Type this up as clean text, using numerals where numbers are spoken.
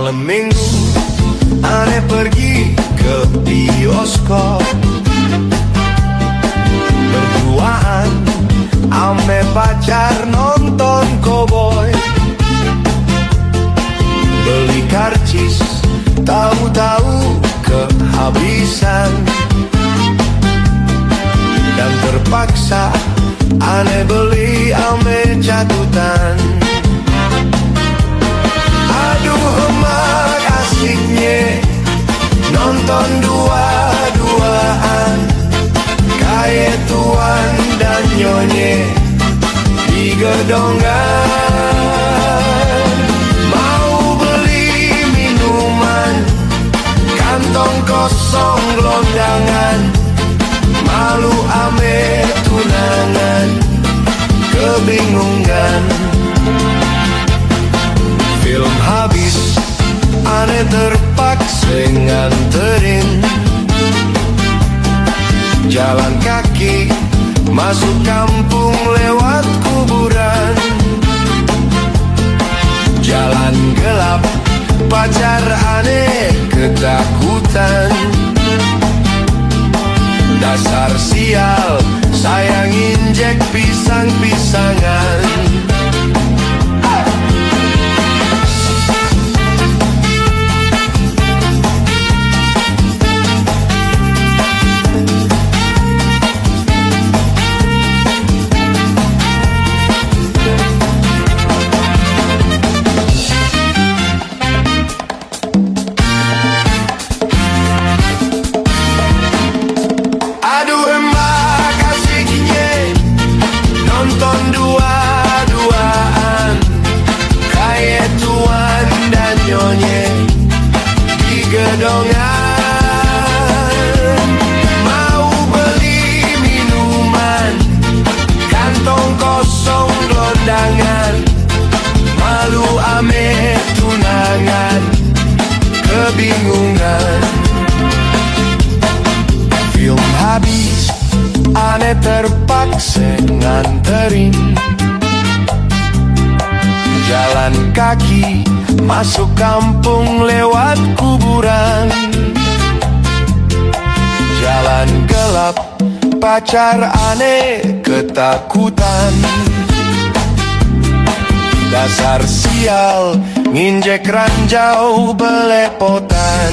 Malam minggu aneh pergi ke bioskop, berduaan ame pacar nonton koboi. Beli karcis, tahu-tahu kehabisan, dan terpaksa aneh beli ame catutan. Aduh emak asiknya nonton dua-duaan, kayak tuan dan nyonya di gedongan. Mau beli minuman, kantong kosong gelondangan, malu ame tunangan, kebingungan. Film habis, aneh terpaksa nganterin, jalan kaki masuk kampung lewat kuburan. Jalan gelap, pacar aneh ketakutan. Dasar sial, saya nginjek pisang-pisangan. Mau beli minuman, kantong kosong gelondangan, malu ame tunangan, kebingungan. Film habis, aneh terpaksa nganterin, jalan kaki masuk kampung lewat kuburan. Jalan gelap, pacar aneh ketakutan. Dasar sial, nginjek ranjau belepotan.